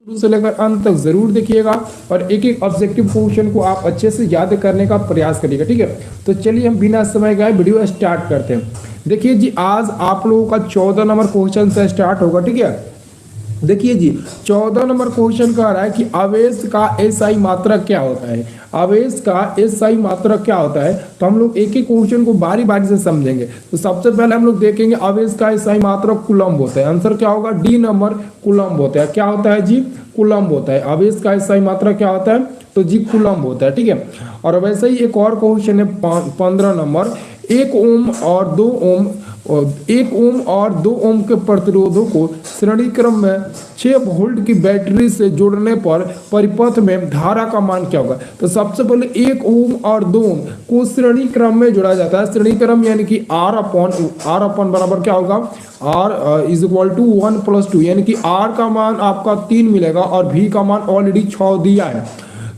शुरू से लेकर अंत तक जरूर देखिएगा और एक एक ऑब्जेक्टिव क्वेश्चन को आप अच्छे से याद करने का प्रयास करिएगा। ठीक है, तो चलिए हम बिना समय गए वीडियो स्टार्ट करते हैं। देखिए जी, आज आप लोगों का 14 नंबर क्वेश्चन से स्टार्ट होगा। ठीक है, देखिए जी 14 नंबर क्वेश्चन कह रहा है कि आवेश का एसआई मात्रक क्या होता है। आवेश का एसआई मात्रक क्या होता है, तो हम लोग एक एक क्वेश्चन को बारी बारी से समझेंगे। तो सबसे पहले हम लोग देखेंगे आवेश का एसआई मात्रक कूलम्ब होता है। आंसर क्या होगा, डी नंबर कूलम्ब होता है। क्या होता है जी, कूलम्ब होता है। आवेश का एसआई मात्रक क्या होता है, तो जी कूलम्ब होता है। ठीक है, और वैसे ही एक और क्वेश्चन है 15 नंबर, 1 ओम और 2 ओम और 1 ओम और 2 ओम के प्रतिरोधों को श्रेणी क्रम में 6 वोल्ट की बैटरी से जोड़ने पर परिपथ में धारा का मान क्या होगा। तो सबसे पहले 1 ओम और 2 ओम को श्रेणी क्रम में जोड़ा जाता है। श्रेणी क्रम यानी कि आर अपन बराबर क्या होगा, R इज इक्वल टू 1 + 2, यानी कि R का मान आपका 3 मिलेगा और V का मान ऑलरेडी 6 दिया है।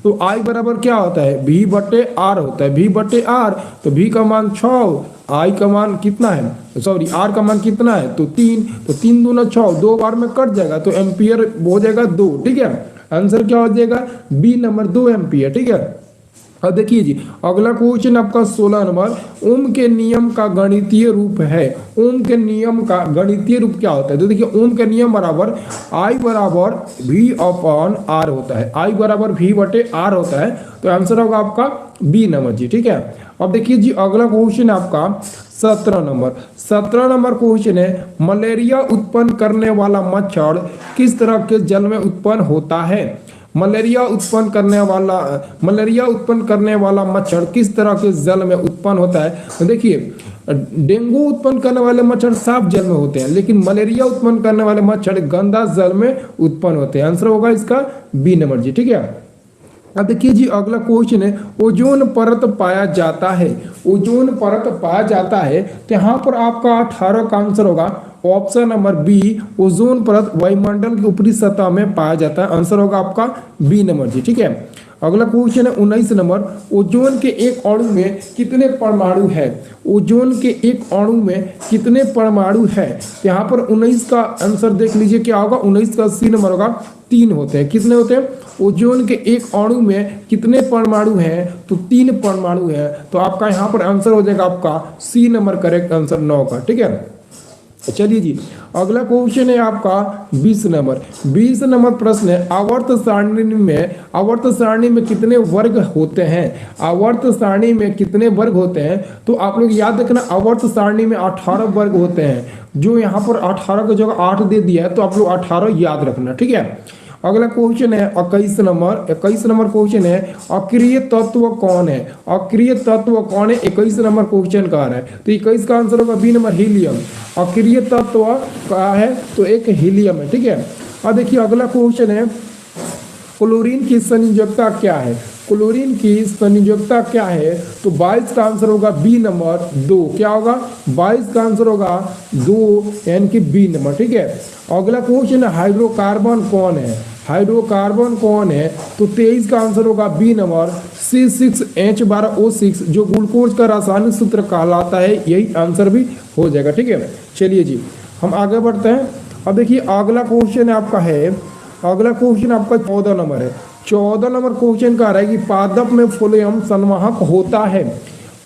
तो I बराबर क्या होता है, V/R होता है। V/R, तो V का मान 6, I का मान कितना है, सॉरी R का मान कितना है, तो 3। तो 3 दूना 6, 2 बार में कट जाएगा तो एम्पियर हो जाएगा 2। ठीक है, आंसर क्या हो जाएगा, बी नंबर 2 एम्पियर। ठीक है, अब देखिए जी अगला क्वेश्चन आपका 16 नंबर, ओम के नियम का गणितीय रूप है। ओम के नियम का गणितीय रूप क्या होता है, तो देखिए ओम के नियम बराबर I बराबर V/R होता है। I बराबर V/R होता है, तो आंसर होगा आपका बी नंबर जी। ठीक है, अब देखिए जी अगला क्वेश्चन आपका 17 नंबर। 17 नंबर क्वेश्चन है, मलेरिया उत्पन्न करने वाला मच्छर किस तरह के जल में उत्पन्न होता है। मलेरिया उत्पन्न करने वाला मच्छर किस तरह के जल में उत्पन्न होता है। तो देखिए डेंगू उत्पन्न करने वाले मच्छर साफ जल में होते हैं, लेकिन मलेरिया उत्पन्न करने वाले मच्छर गंदा जल में उत्पन्न होते हैं। आंसर होगा इसका बी नंबर जी। ठीक है, अब देखिए जी अगला क्वेश्चन है, ओजोन परत पाया जाता है। ओजोन परत पाया जाता है, तो यहाँ पर आपका 18 का आंसर होगा ऑप्शन नंबर बी, ओजोन परत वायुमंडल की ऊपरी सतह में पाया जाता है। आंसर होगा आपका बी नंबर जी। ठीक है, अगला क्वेश्चन है 19 नंबर, ओजोन के एक अणु में कितने परमाणु है। ओजोन के एक अणु में कितने परमाणु है, तो यहाँ पर 19 का आंसर देख लीजिए क्या होगा, 19 का सी नंबर होगा 3 होते हैं। कितने होते हैं, ओजोन के एक अणु में कितने परमाणु हैं, तो 3 परमाणु है। तो आपका यहाँ पर आंसर हो जाएगा आपका सी नंबर करेक्ट आंसर 9 का। ठीक है, चलिए जी अगला क्वेश्चन है आपका 20 नंबर। 20 नंबर प्रश्न है, आवर्त सारणी में कितने वर्ग होते हैं। आवर्त सारणी में कितने वर्ग होते हैं, तो आप लोग याद रखना आवर्त सारणी में 18 वर्ग होते हैं। जो यहाँ पर 18 की जगह 8 दे दिया है, तो आप लोग 18 याद रखना। ठीक है, अगला क्वेश्चन है 21 नंबर। 21 नंबर क्वेश्चन है, अक्रिय तत्व कौन है। अक्रिय तत्व कौन है, 21 नंबर क्वेश्चन का है। तो 21 का आंसर होगा बी नंबर हीलियम। अक्रिय तत्व का है तो एक हीलियम है। ठीक है, अब देखिए अगला क्वेश्चन है, क्लोरीन की संयोजकता क्या है। क्लोरीन की संयोजकता क्या है, तो 22 का आंसर होगा बी नंबर 2। क्या होगा, 22 का आंसर होगा 2 यानी कि बी नंबर। ठीक है, अगला क्वेश्चन है, हाइड्रोकार्बन कौन है। हाइड्रोकार्बन कौन है, तो 23 का आंसर होगा बी नंबर C6H12O6, जो ग्लूकोज का रासायनिक सूत्र कहलाता है। यही आंसर भी हो जाएगा। ठीक है, चलिए जी हम आगे बढ़ते हैं। अब देखिए अगला क्वेश्चन आपका है, अगला क्वेश्चन आपका 14 नंबर है। 14 नंबर क्वेश्चन का रहा है कि पादप में फ्लोएम संवाहक होता है।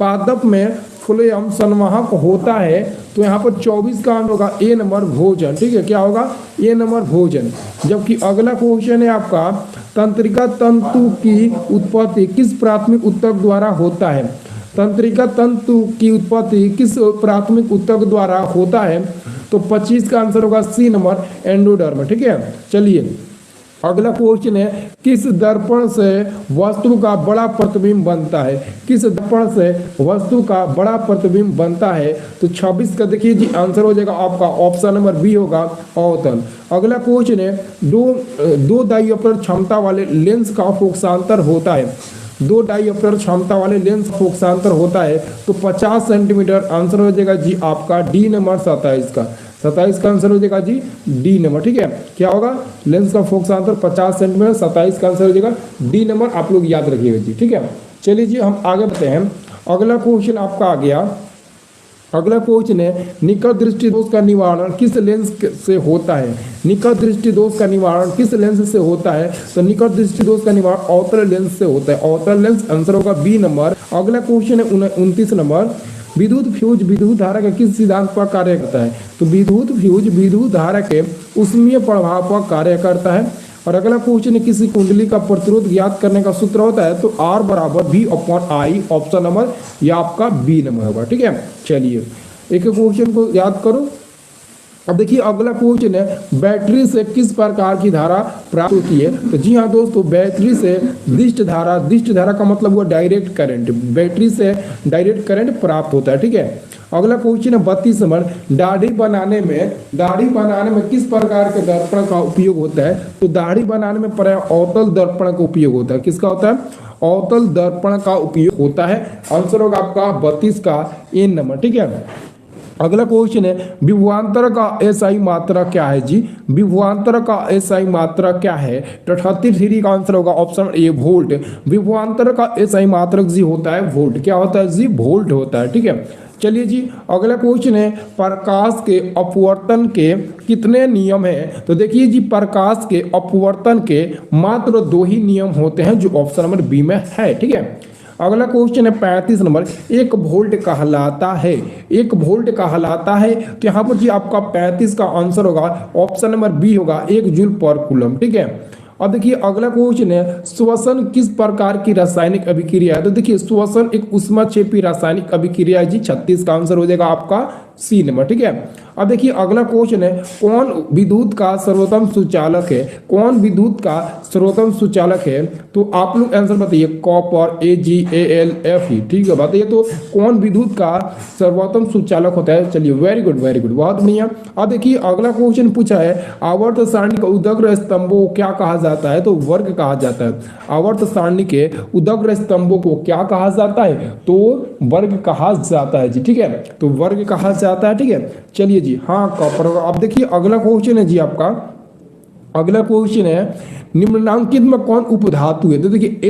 पादप में फ्लोएम संवाहक होता है, तो यहाँ पर 24 का आंसर होगा ए नंबर भोजन। ठीक है, क्या होगा, ए नंबर भोजन। जबकि अगला क्वेश्चन है आपका, तंत्रिका तंतु की उत्पत्ति किस प्राथमिक ऊतक द्वारा होता है। तंत्रिका तंतु की उत्पत्ति किस प्राथमिक ऊतक द्वारा होता है, तो 25 का आंसर होगा सी नंबर एंडोडर्म। ठीक है, चलिए अगला क्वेश्चन है, किस दर्पण से वस्तु का बड़ा प्रतिबिंब बनता है। किस दर्पण से वस्तु का बड़ा प्रतिबिंब बनता है, तो 26 का देखिए जी आंसर हो जाएगा आपका ऑप्शन नंबर बी होगा अवतल। अगला क्वेश्चन है, दो डायऑप्टर क्षमता वाले लेंस का फोकसांतर होता है। 2 डायऑप्टर क्षमता वाले लेंस फोकसांतर होता है, तो 50 सेंटीमीटर। आंसर हो जाएगा जी आपका डी नंबर 27 का। 27 का आंसर हो जाएगा जी डी नंबर। ठीक है, क्या होगा, लेंस का फोकसांतर 50 सेंटीमीटर। 27 का आंसर हो जाएगा डी नंबर, आप लोग याद रखिएगा जी। ठीक है, चलिए जी हम आगे बढ़ते हैं। अगला क्वेश्चन आपका आ गया अगला क्वेश्चन है निकट दृष्टि दोष का निवारण किस लेंस से होता है। निकट दृष्टि दोष का निवारण किस लेंस से होता है, तो निकट दृष्टि दोष का निवारण अवतल लेंस से होता है। अवतल लेंस आंसर होगा बी नंबर। अगला क्वेश्चन है 29 नंबर, विद्युत फ्यूज विद्युत धारा के किस सिद्धांत पर कार्य करता है, तो विद्युत फ्यूज विद्युत धारा के ऊष्मीय प्रभाव पर कार्य करता है। और अगला क्वेश्चन है किसी कुंडली का प्रतिरोध ज्ञात करने का सूत्र होता है, तो R बराबर V/I, ऑप्शन नंबर यह आपका बी नंबर होगा। ठीक है, चलिए एक क्वेश्चन को याद करो। अब देखिए अगला क्वेश्चन है बैटरी से किस प्रकार की धारा प्राप्त होती है, तो जी हाँ दोस्तों, बैटरी से दिष्ट धारा का मतलब हुआ डायरेक्ट करंट, बैटरी से डायरेक्ट करंट प्राप्त होता है। ठीक है, अगला क्वेश्चन है 32 नंबर, दाढ़ी बनाने में किस प्रकार के दर्पण का उपयोग होता है, तो दाढ़ी बनाने में प्राय अवतल दर्पण का उपयोग होता है। किसका होता है, अवतल दर्पण का उपयोग होता है। आंसर होगा आपका 32 का ए नंबर। ठीक है, अगला क्वेश्चन है विभवांतर का एसआई मात्रा क्या है जी, विभवांतर का एसआई मात्रा क्या है, तो 33 का आंसर होगा ऑप्शन ए वोल्ट। विभवांतर का एसआई मात्रक जी होता है वोल्ट। क्या होता है जी, वोल्ट होता है। ठीक है, चलिए जी अगला क्वेश्चन है प्रकाश के अपवर्तन के कितने नियम हैं, तो देखिए जी प्रकाश के अपवर्तन के मात्र 2 ही नियम होते हैं, जो ऑप्शन नंबर बी में है। ठीक है, अगला क्वेश्चन है 35 नंबर, 1 वोल्ट कहलाता है, 1 वोल्ट कहलाता है, तो यहाँ पर जी आपका 35 का आंसर होगा ऑप्शन नंबर बी होगा 1 जूल पर कूलम। ठीक है, अब देखिए अगला क्वेश्चन है श्वसन किस प्रकार की रासायनिक अभिक्रिया है, तो देखिए श्वसन एक ऊष्माक्षेपी रासायनिक अभिक्रिया है जी, 36 का आंसर हो जाएगा आपका सी नंबर। ठीक है, अब देखिए अगला क्वेश्चन है कौन विद्युत का सर्वोत्तम सुचालक है, कौन विद्युत का सर्वोत्तम सुचालक है, तो आप लोग आंसर बताइए कॉपर AgAlFe। ठीक है, बताइए तो कौन विद्युत का सर्वोत्तम सुचालक होता है। चलिए वेरी गुड बहुत बढ़िया। अब देखिए अगला क्वेश्चन पूछा है आवर्त सारणी का उदग्र स्तंभों को क्या कहा जाता है, तो वर्ग कहा जाता है। आवर्त सारणी के उदग्र स्तंभों को क्या कहा जाता है, तो वर्ग कहा जाता है जी। ठीक है, तो वर्ग कहा जाता है। ठीक है, चलिए जी हाँ कॉपर। अब देखिए अगला क्वेश्चन है जी आपका, अगला क्वेश्चन है निम्नलिखित में कौन उपधातु है, तो देखिए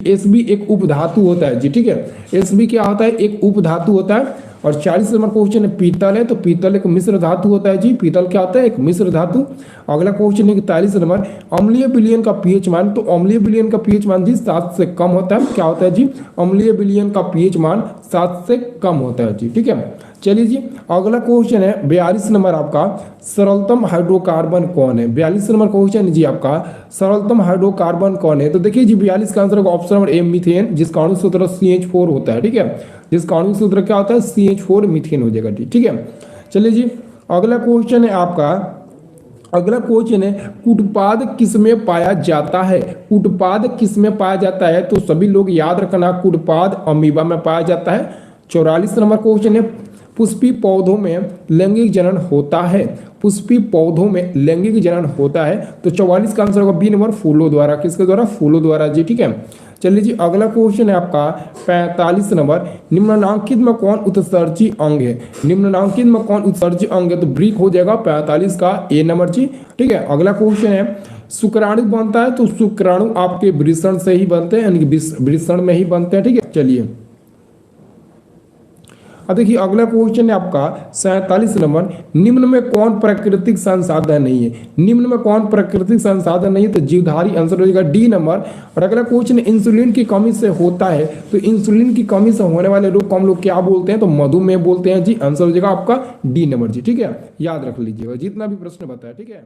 एसबी एक उपधातु होता है जी। ठीक है, एसबी क्या होता है, एक उपधातु होता है। और 40 नंबर क्वेश्चन है पीतल है, तो पीतल एक मिश्र धातु होता है जी, पीतल क्या होता है, एक मिश्र धातु। अगला क्वेश्चन है 41 नंबर, अम्लीय विलयन का पीएच मान, तो अम्लीय विलयन का पीएच मान जी 7 से कम होता है। क्या होता है जी, अम्लीय विलयन का पीएच मान 7 से कम होता है जी। ठीक है, चलिए जी अगला क्वेश्चन है 42 नंबर आपका, सरलतम हाइड्रोकार्बन कौन है। 42 नंबर क्वेश्चन है जी आपका, सरलतम हाइड्रोकार्बन कौन है, तो देखिए जी 42 का आंसर होगा ऑप्शन नंबर ए मीथेन, जिसका अणु सूत्र CH4 होता है। ठीक है, जिसका अणु सूत्र क्या होता है, CH4 मीथेन हो जाएगा। ठीक है, चलिए जी अगला क्वेश्चन है आपका, अगला क्वेश्चन है कुटपाद किस में पाया जाता है, कुटपाद किस में पाया जाता है, तो सभी लोग याद रखना कुटपाद अमीबा में पाया जाता है। 44 नंबर क्वेश्चन है पुष्पी पौधों में लैंगिक जनन होता है, पुष्पी पौधों में लैंगिक जनन होता है, तो 44 का आंसर होगा बी नंबर फूलों द्वारा। किसके द्वारा, फूलों द्वारा जी। ठीक है, चलिए जी अगला क्वेश्चन है आपका 45 नंबर, निम्नलिखित में कौन उत्सर्जी अंग है, निम्नलिखित में कौन उत्सर्जी अंग है, तो ब्रीक हो जाएगा 45 का ए नंबर जी। ठीक है, अगला क्वेश्चन है शुक्राणु बनता है, तो शुक्राणु आपके वृषण से ही बनते हैं, यानी कि वृषण में ही बनते हैं। ठीक है, चलिए अब देखिए अगला क्वेश्चन है आपका 47 नंबर, निम्न में कौन प्राकृतिक संसाधन नहीं है, निम्न में कौन प्राकृतिक संसाधन नहीं है, तो जीवधारी आंसर हो जाएगा डी नंबर। और अगला क्वेश्चन इंसुलिन की कमी से होता है, तो इंसुलिन की कमी से होने वाले रोग को हम लोग क्या बोलते हैं, तो मधुमेह बोलते हैं जी। आंसर हो जाएगा आपका डी नंबर जी। ठीक है, याद रख लीजिएगा जितना भी प्रश्न बताया। ठीक है।